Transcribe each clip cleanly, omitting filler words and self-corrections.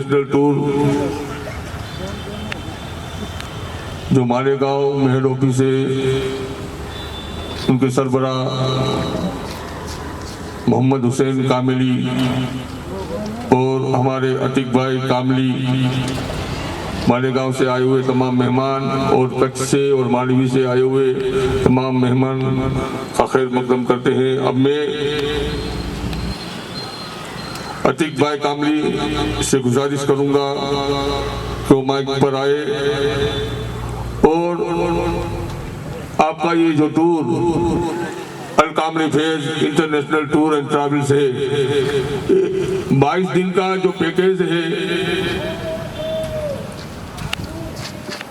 National tour जो मालेगांव मेहर office से उनके सरबरा मोहम्मद हुसैन कामिली और हमारे अतीक भाई कामली मालेगांव से आए हुए तमाम मेहमान और कच्छ से और मालवी से आए हुए तमाम मेहमान का खैर मकदम करते हैं। अब मैं अतीक भाई कामली से गुजारिश करूंगा कि वो माइक पर आए और आपका ये जो टूर अल कामली फेज इंटरनेशनल टूर एंड ट्रैवल्स है, 22 दिन का जो पैकेज है,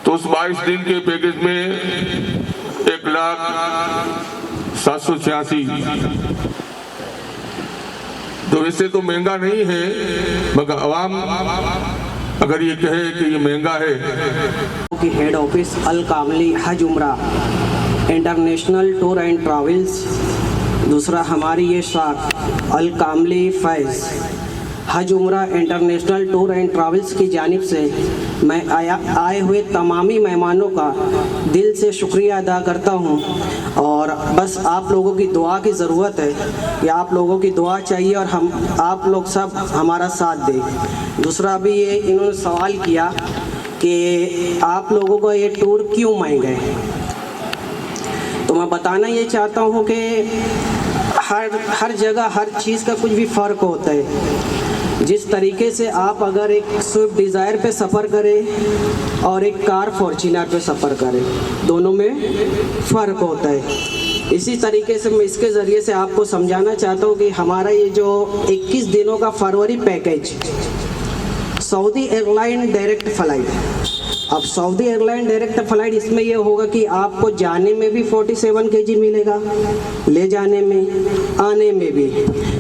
तो उस 22 दिन के पैकेज में 1,07,86 तो वैसे तो महंगा नहीं है, मगर आवाम अगर ये कहे कि ये महंगा है। की हेड ऑफिस अल कामली हज उम्रा इंटरनेशनल टूर एंड ट्रैवल्स, दूसरा हमारी ये शाख अल कामली फैज़ हज उम्रा इंटरनेशनल टूर एंड ट्रैवल्स की जानिब से मैं आए हुए तमामी मेहमानों का दिल से शुक्रिया अदा करता हूं। और बस आप लोगों की दुआ की ज़रूरत है कि आप लोगों की दुआ चाहिए और हम आप लोग सब हमारा साथ दें। दूसरा भी ये इन्होंने सवाल किया कि आप लोगों को ये टूर क्यों महंगा है, तो मैं बताना ये चाहता हूँ कि हर जगह हर चीज़ का कुछ भी फ़र्क होता है। जिस तरीके से आप अगर एक स्विफ्ट डिज़ायर पे सफ़र करें और एक कार फॉर्च्यूनर पे सफ़र करें, दोनों में फ़र्क होता है। इसी तरीके से मैं इसके ज़रिए से आपको समझाना चाहता हूँ कि हमारा ये जो 21 दिनों का फरवरी package Saudi airline direct flight, अब सऊदी एयरलाइन डायरेक्ट फ़्लाइट, इसमें यह होगा कि आपको जाने में भी 47 kg मिलेगा, ले जाने में आने में भी।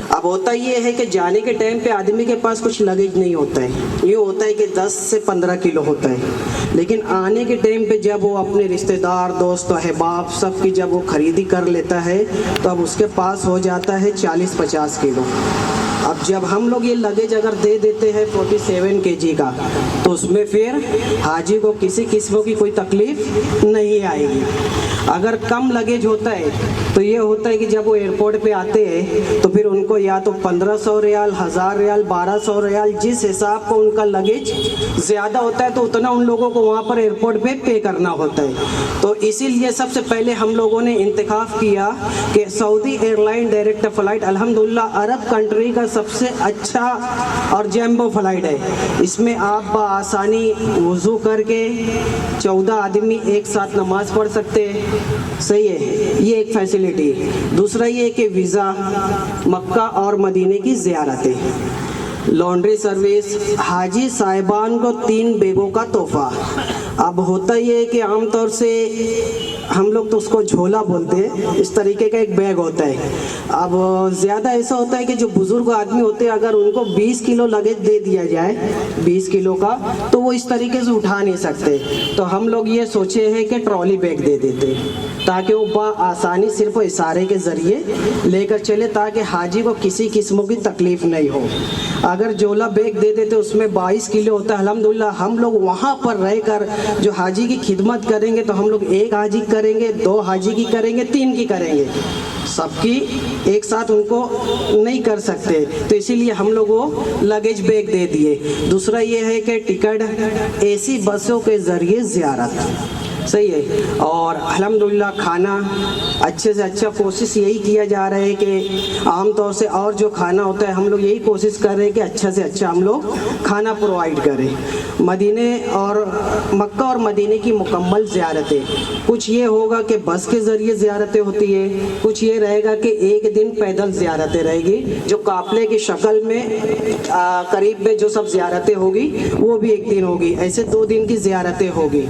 अब होता ये है कि जाने के टाइम पे आदमी के पास कुछ लगेज नहीं होता है, ये होता है कि 10 से 15 किलो होता है, लेकिन आने के टाइम पे जब वो अपने रिश्तेदार दोस्त अहबाब सब की जब वो ख़रीदी कर लेता है तो अब उसके पास हो जाता है 40-50 किलो। अब जब हम लोग ये लगेज अगर दे देते हैं 47 kg का, तो उसमें फिर हाजी को किसी किस्म की कोई तकलीफ़ नहीं आएगी। अगर कम लगेज होता है तो ये होता है कि जब वो एयरपोर्ट पे आते हैं तो फिर उनको या तो 1500 रियाल, 1000 रियाल, 1200 रियाल, जिस हिसाब का उनका लगेज ज़्यादा होता है तो उतना उन लोगों को वहाँ पर एयरपोर्ट पे करना होता है। तो इसीलिए सबसे पहले हम लोगों ने इंतखाब किया कि सऊदी एयरलाइन डायरेक्ट फ़्लाइट अल्हम्दुलिल्लाह अरब कंट्री का सबसे अच्छा और जैम्बो फ़्लाइट है। इसमें आप आसानी वज़ू करके 14 आदमी एक साथ नमाज़ पढ़ सकते हैं, सही है, ये एक फैसिलिटी। दूसरा ये कि वीज़ा, मक्का और मदीने की ज़ियारतें, लॉन्ड्री सर्विस, हाजी साहिबान को 3 बैगों का तोहफ़ा। अब होता ये है कि आमतौर से हम लोग तो उसको झोला बोलते हैं, इस तरीके का एक बैग होता है। अब ज़्यादा ऐसा होता है कि जो बुज़ुर्ग आदमी होते हैं अगर उनको 20 किलो लगेज दे दिया जाए 20 किलो का, तो वो इस तरीके से उठा नहीं सकते, तो हम लोग ये सोचे हैं कि ट्रॉली बैग दे देते ताकि वो आसानी सिर्फ इशारे के ज़रिए लेकर चले, ताकि हाजी को किसी किस्म की तकलीफ़ नहीं हो। अगर झोला बैग दे देते उसमें 22 किलो होता है, अल्हम्दुलिल्लाह हम लोग वहाँ पर रहकर जो हाजी की खिदमत करेंगे तो हम लोग एक हाजी करेंगे, 2 हाजी की करेंगे, 3 की करेंगे, सबकी एक साथ उनको नहीं कर सकते, तो इसीलिए हम लोग वो लगेज बैग दे दिए। दूसरा ये है कि टिकट एसी बसों के ज़रिए ज़ियारत, सही है, और अल्हम्दुलिल्लाह खाना अच्छे से अच्छा कोशिश यही किया जा रहा है कि आमतौर से और जो खाना होता है हम लोग यही कोशिश कर रहे हैं कि अच्छा से अच्छा हम लोग खाना प्रोवाइड करें। मदीने और मक्का और मदीने की मुकम्मल ज़ियारतें, कुछ ये होगा कि बस के ज़रिए ज़ियारतें होती है, कुछ ये रहेगा कि एक दिन पैदल ज़ियारतें रहेगी जो काफ़िले की शक्ल में करीब में जो सब ज़ियारतें होगी वो भी एक दिन होगी, ऐसे 2 दिन की ज़ियारतें होगी,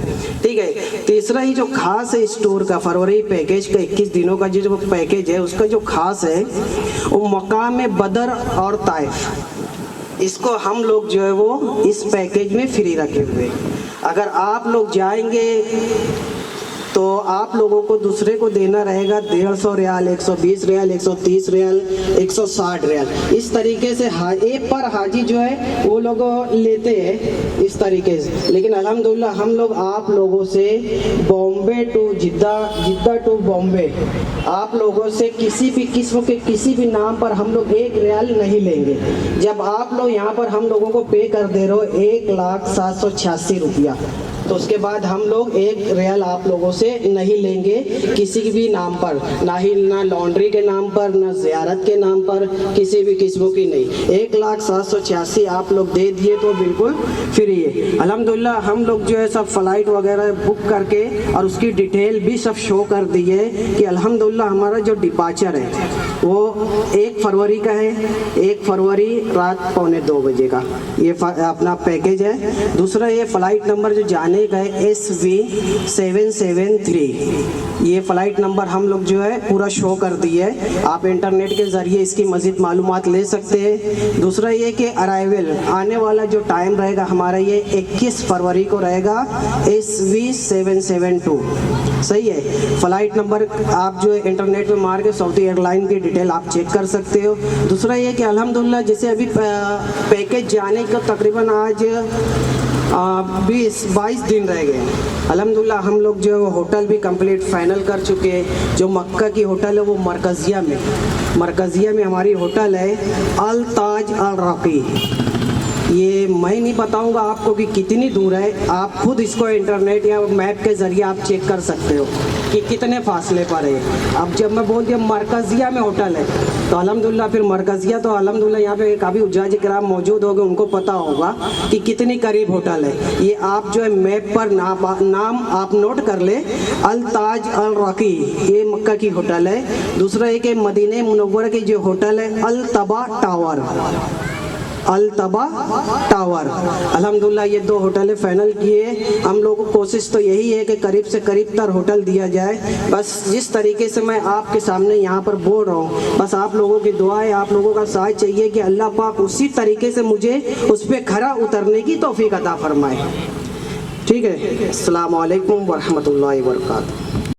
ठीक है। तीसरा ही जो खास है इस टूर का फरवरी पैकेज का 21 दिनों का जो पैकेज है उसका जो खास है वो मकाम बदर और ताइफ, इसको हम लोग जो है वो इस पैकेज में फ्री रखे हुए। अगर आप लोग जाएंगे तो तो आप लोगों को दूसरे को देना रहेगा 150 रियाल, 120 रियाल, 130 रियाल, 160 रियाल। इस तरीके से एक पर हाजी जो है वो लोग लेते हैं इस तरीके से। लेकिन अल्हम्दुलिल्लाह हम लोग आप लोगों से Bombay to Jeddah, Jeddah to Bombay आप लोगों से किसी भी किस्म के किसी भी नाम पर हम लोग 1 रियाल नहीं लेंगे। जब आप लोग यहाँ पर हम लोगों को पे कर दे रहे हो 1,786 रुपया, तो उसके बाद हम लोग 1 रियाल आप लोगों से नहीं लेंगे किसी भी नाम पर, ना लॉन्ड्री के नाम पर, ना ज़ियारत के नाम पर, किसी भी किस्मों की नहीं। 1,786 आप लोग दे दिए तो बिल्कुल फ्री है। अल्हम्दुलिल्लाह हम लोग जो है सब फ़्लाइट वगैरह बुक करके और उसकी डिटेल भी सब शो कर दी है कि अल्हम्दुलिल्लाह हमारा जो डिपार्चर है वो 1 फरवरी का है, 1 फरवरी रात 1:45 बजे का ये अपना पैकेज है। दूसरा ये फ़्लाइट नंबर जो जाने का है SV773, ये फ़्लाइट नंबर हम लोग जो है पूरा शो कर दिए है। आप इंटरनेट के ज़रिए इसकी मज़ीद मालूमात ले सकते हैं। दूसरा ये कि अराइवल आने वाला जो टाइम रहेगा हमारा ये 21 फरवरी को रहेगा, SV772 सही है। फ़्लाइट नंबर आप जो है इंटरनेट पे मार के सऊदी एयरलाइन की डिटेल आप चेक कर सकते हो। दूसरा ये कि अल्हम्दुलिल्लाह जैसे अभी पैकेज जाने का तकरीबन आज 20-22 दिन रह गए। अल्हम्दुलिल्लाह हम लोग जो होटल भी कंप्लीट फाइनल कर चुके हैं। जो मक्का की होटल है वो मरकज़िया में हमारी होटल है अल ताज अल रक़ी। ये मैं नहीं बताऊंगा आपको कि कितनी दूर है, आप खुद इसको इंटरनेट या मैप के ज़रिए आप चेक कर सकते हो कि कितने फासले पर है। अब जब मैं बोल दिया मरकज़िया में होटल है तो अल्हम्दुलिल्लाह फिर मरकज़िया तो अल्हम्दुलिल्लाह यहाँ पे काफ़ी उज्जाज किराम मौजूद होंगे, उनको पता होगा कि कितनी करीब होटल है। ये आप जो है मैप पर नाम आप नोट कर ले, अल ताज अल रक़ी ये मक्का की होटल है। दूसरा एक मदीना मुनव्वरा की जो होटल है अल तबा टावर। अल्हम्दुलिल्लाह ये 2 होटलें फाइनल किए। हम लोगों को कोशिश तो यही है कि करीब से करीब तर होटल दिया जाए। बस जिस तरीके से मैं आपके सामने यहाँ पर बोल रहा हूँ, बस आप लोगों की दुआ है, आप लोगों का साथ चाहिए कि अल्लाह पाक उसी तरीके से मुझे उस पर खरा उतरने की तौफीक अता फरमाए। ठीक है। अस्सलामु अलैकुम वरहमतुल्लाहि वबरकातुहू।